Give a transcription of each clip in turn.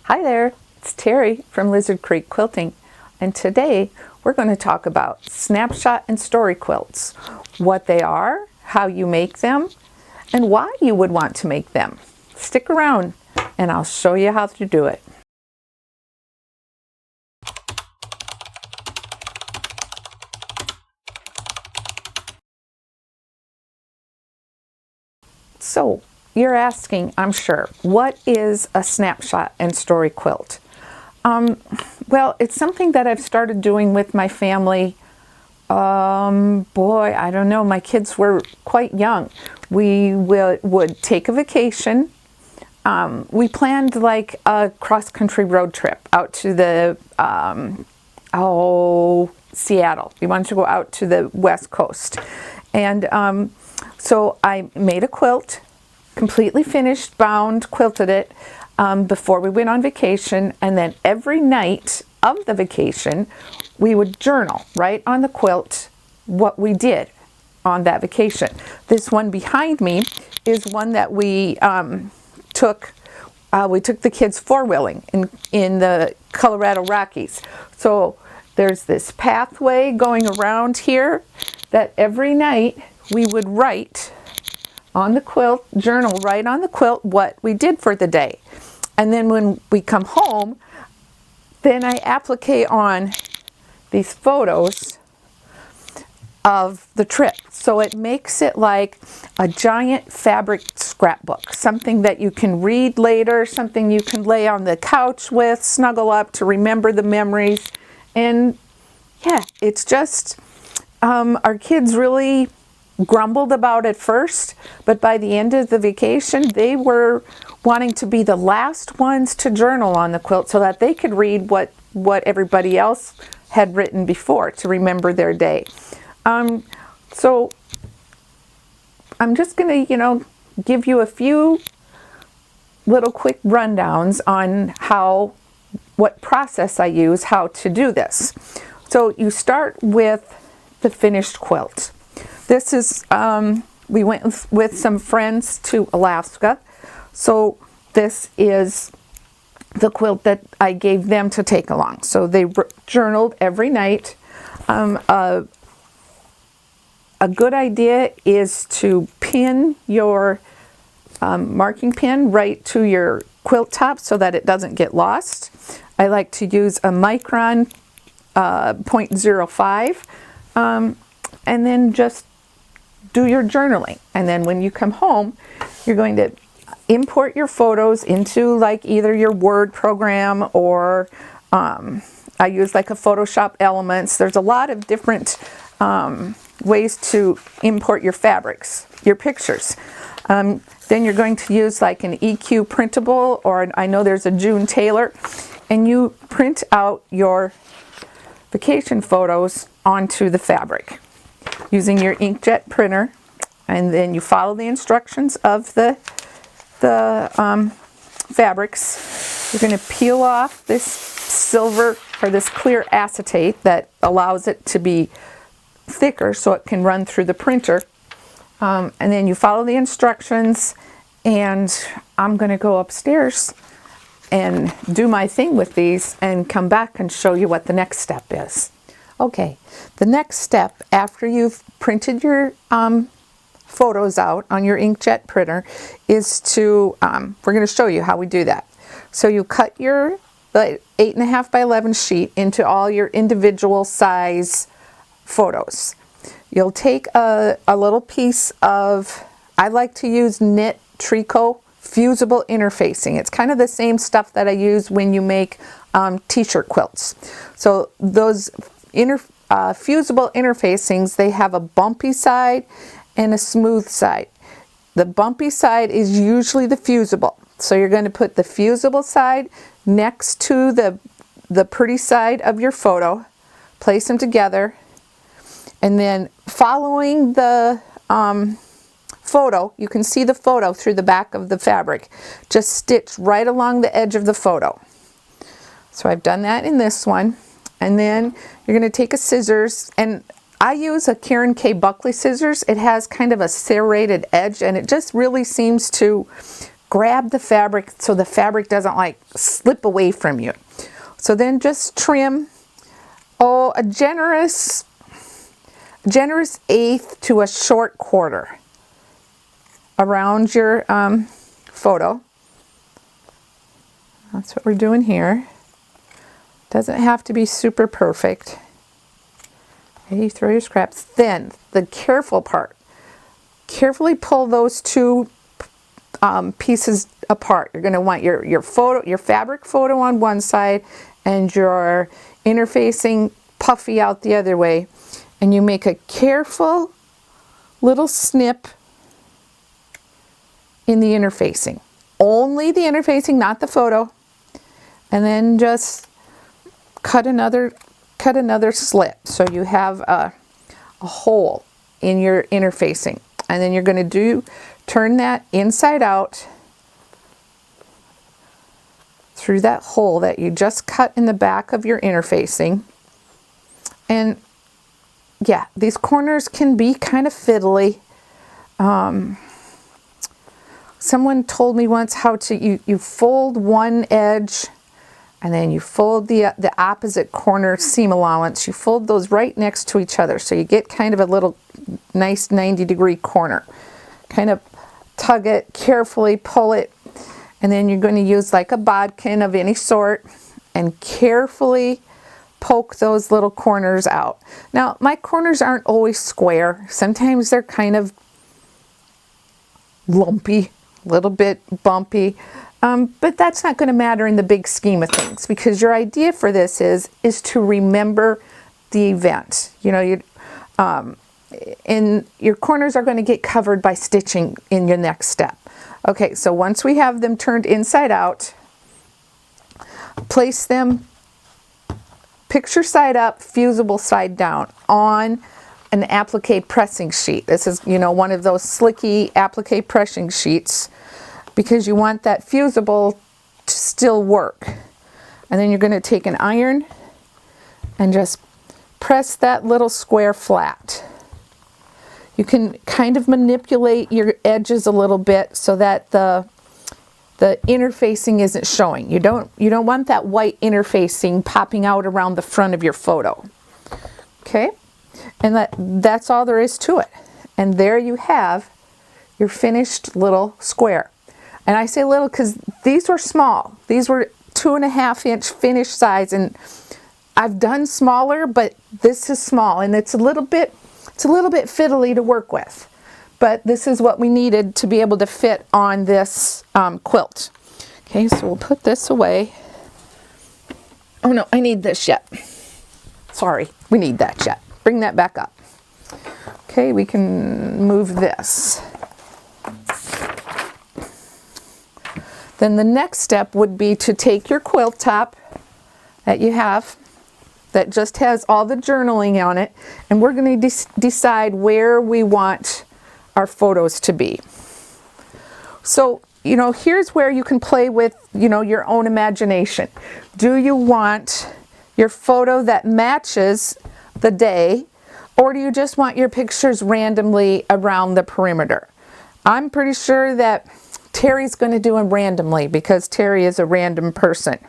Hi there, it's Terry from Lizard Creek Quilting, and today we're going to talk about Snapshot and Story quilts, what they are, how you make them, and why you would want to make them. Stick around and I'll show you how to do it. So, you're asking, I'm sure, what is a Snapshot and Story quilt? Well, it's something that I've started doing with my family. Boy, I don't know, my kids were quite young. We would take a vacation. We planned like a cross-country road trip out to the, Seattle. We wanted to go out to the West Coast. And so I made a quilt, completely finished, bound, quilted it before we went on vacation. And then every night of the vacation, we would journal right on the quilt what we did on that vacation. This one behind me is one that we took the kids four-wheeling in the Colorado Rockies. So there's this pathway going around here that every night we would write on the quilt, journal right on the quilt what we did for the day. And then when we come home, then I applique on these photos of the trip. So it makes it like a giant fabric scrapbook, something that you can read later, something you can lay on the couch with, snuggle up to remember the memories. And yeah, it's just, our kids really grumbled about it first, but by the end of the vacation, they were wanting to be the last ones to journal on the quilt so that they could read what everybody else had written before to remember their day. So I'm just going to, give you a few little quick rundowns on what process I use, how to do this. So you start with the finished quilt. This is, we went with some friends to Alaska. So this is the quilt that I gave them to take along. So they journaled every night. A good idea is to pin your marking pin right to your quilt top so that it doesn't get lost. I like to use a micron 0.05 and then just do your journaling. And then when you come home, you're going to import your photos into like either your Word program or I use like a Photoshop Elements. There's a lot of different ways to import your fabrics, your pictures. Then you're going to use like an EQ printable, or I know there's a June Taylor, and you print out your vacation photos onto the fabric using your inkjet printer, and then you follow the instructions of the fabrics. You're going to peel off this silver or this clear acetate that allows it to be thicker so it can run through the printer. And then you follow the instructions, and I'm going to go upstairs and do my thing with these and come back and show you what the next step is. Okay, the next step after you've printed your photos out on your inkjet printer is to, we're going to show you how we do that. So you cut your 8.5 by 11 sheet into all your individual size photos. You'll take a little piece of, I like to use knit tricot fusible interfacing. It's kind of the same stuff that I use when you make t-shirt quilts. So those fusible interfacings, they have a bumpy side and a smooth side. The bumpy side is usually the fusible. So you're going to put the fusible side next to the pretty side of your photo, place them together, and then following the photo, you can see the photo through the back of the fabric. Just stitch right along the edge of the photo. So I've done that in this one. And then you're going to take a scissors, and I use a Karen K. Buckley scissors. It has kind of a serrated edge, and it just really seems to grab the fabric so the fabric doesn't like slip away from you. So then just trim, a generous eighth to a short quarter around your photo. That's what we're doing here. Doesn't have to be super perfect. Okay, you throw your scraps. Then the careful part. Carefully pull those two pieces apart. You're going to want your fabric photo on one side and your interfacing puffy out the other way. And you make a careful little snip in the interfacing. Only the interfacing, not the photo. And then just cut another slit so you have a hole in your interfacing. And then you're going to turn that inside out through that hole that you just cut in the back of your interfacing. And yeah, these corners can be kind of fiddly. Someone told me once how to, you fold one edge and then you fold the opposite corner seam allowance. You fold those right next to each other so you get kind of a little nice 90-degree corner. Kind of tug it, carefully pull it, and then you're going to use like a bodkin of any sort and carefully poke those little corners out. Now, my corners aren't always square. Sometimes they're kind of lumpy, a little bit bumpy, but that's not going to matter in the big scheme of things, because your idea for this is to remember the event. You know, and your corners are going to get covered by stitching in your next step. Okay, so once we have them turned inside out, place them picture side up, fusible side down on an applique pressing sheet. This is, you know, one of those slicky applique pressing sheets, because you want that fusible to still work. And then you're going to take an iron and just press that little square flat. You can kind of manipulate your edges a little bit so that the interfacing isn't showing. You don't want that white interfacing popping out around the front of your photo. Okay? And that's all there is to it. And there you have your finished little square. And I say little because these were small. These were 2.5-inch finished size, and I've done smaller, but this is small, and it's a little bit fiddly to work with. But this is what we needed to be able to fit on this quilt. Okay, so we'll put this away. Oh no, I need this yet. Sorry, we need that yet. Bring that back up. Okay, we can move this. Then the next step would be to take your quilt top that you have that just has all the journaling on it, and we're going to decide where we want our photos to be. So, you know, here's where you can play with, you know, your own imagination. Do you want your photo that matches the day, or do you just want your pictures randomly around the perimeter? I'm pretty sure that Terry's going to do them randomly because Terry is a random person.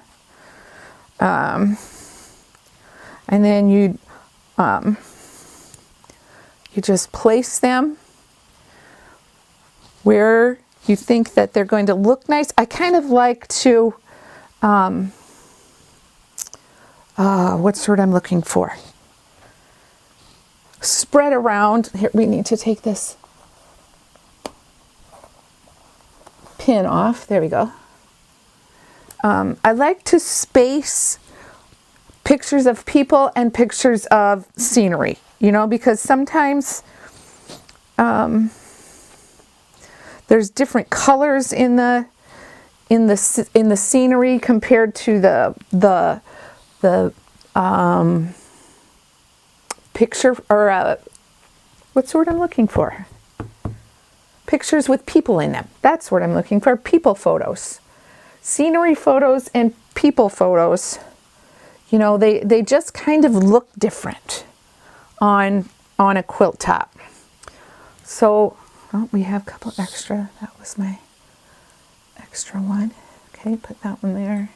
And then you just place them where you think that they're going to look nice. I kind of like to, what's the word I'm looking for? Spread around. Here, we need to take this pin off. There we go. I like to space pictures of people and pictures of scenery, you know, because sometimes there's different colors in the scenery compared to the picture, or what's the word I'm looking for? Pictures with people in them. That's what I'm looking for. People photos. Scenery photos and people photos, you know, they just kind of look different on a quilt top. So, oh, we have a couple extra. That was my extra one. Okay, put that one there.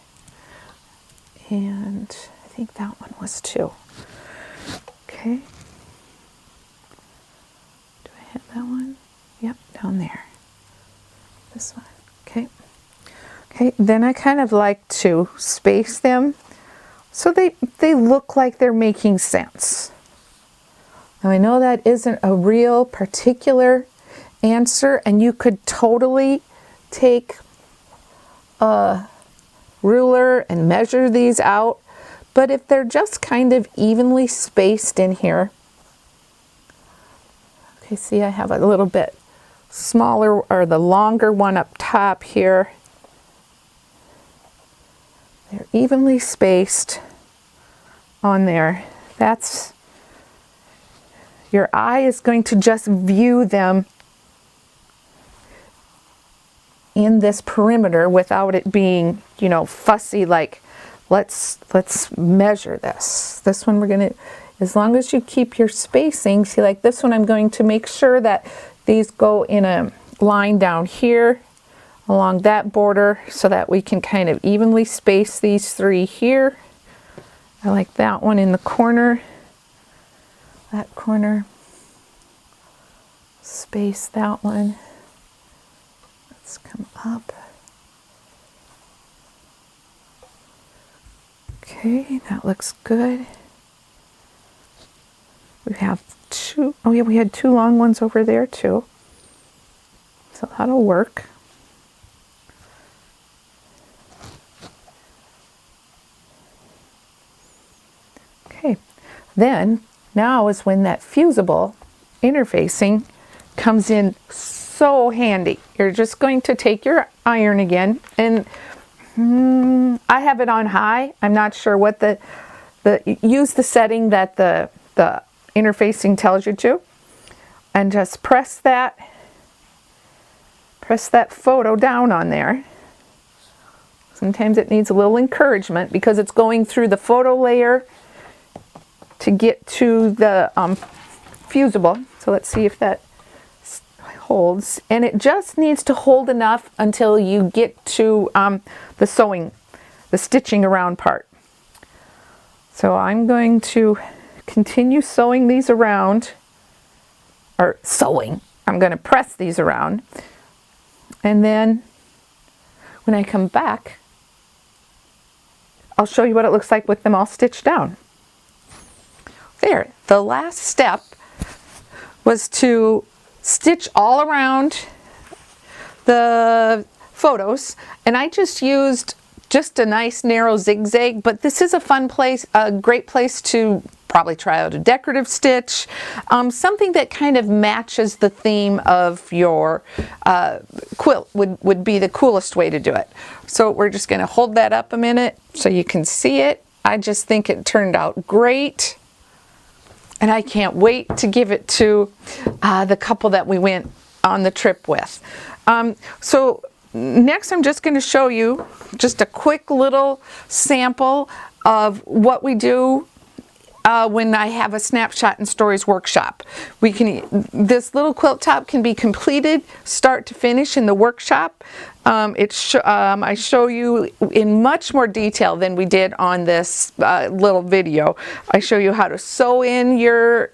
And I think that one was 2. Okay. Do I have that one? Yep, down there. This one. Okay. Okay, then I kind of like to space them so they look like they're making sense. Now I know that isn't a real particular answer, and you could totally take a ruler and measure these out, but if they're just kind of evenly spaced in here, okay, see I have a little bit smaller, or the longer one up top here. They're evenly spaced on there. That's, your eye is going to just view them in this perimeter without it being, you know, fussy, like let's measure this. This one we're going to, as long as you keep your spacing, see like this one I'm going to make sure that these go in a line down here along that border so that we can kind of evenly space these 3 here. I like that one in the corner, that corner, space that one. Let's come up. Okay, that looks good. We have 2, oh yeah, we had 2 long ones over there too. So that'll work. Okay, then now is when that fusible interfacing comes in so handy. You're just going to take your iron again, and I have it on high. I'm not sure what use the setting that the interfacing tells you to, and just press that photo down on there. Sometimes it needs a little encouragement because it's going through the photo layer to get to the fusible. So let's see if that holds, and it just needs to hold enough until you get to the sewing, the stitching around part. So I'm going to continue sewing these around, or sewing. I'm going to press these around, and then when I come back, I'll show you what it looks like with them all stitched down. There, the last step was to stitch all around the photos, and I just used just a nice narrow zigzag, but this is a fun place, a great place to probably try out a decorative stitch, something that kind of matches the theme of your quilt would be the coolest way to do it. So we're just going to hold that up a minute so you can see it. I just think it turned out great, and I can't wait to give it to the couple that we went on the trip with. So next I'm just going to show you just a quick little sample of what we do when I have a Snapshot and Stories workshop. This little quilt top can be completed start to finish in the workshop. I show you in much more detail than we did on this little video. I show you how to sew in your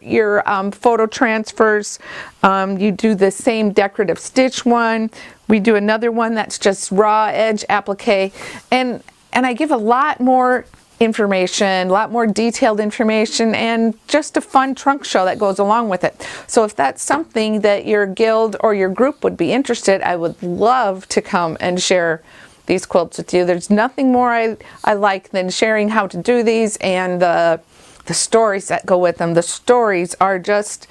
photo transfers. You do the same decorative stitch one. We do another one that's just raw edge applique, and I give a lot more information, a lot more detailed information, and just a fun trunk show that goes along with it. So if that's something that your guild or your group would be interested, I would love to come and share these quilts with you. There's nothing more I like than sharing how to do these and the stories that go with them. The stories are just,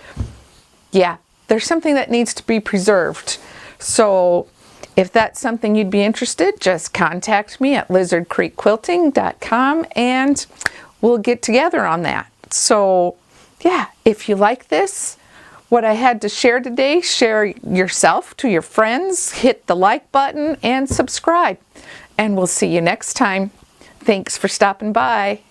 yeah, there's something that needs to be preserved. So if that's something you'd be interested, just contact me at lizardcreekquilting.com and we'll get together on that. So yeah, if you like this, what I had to share today, share yourself to your friends, hit the like button and subscribe. And we'll see you next time. Thanks for stopping by.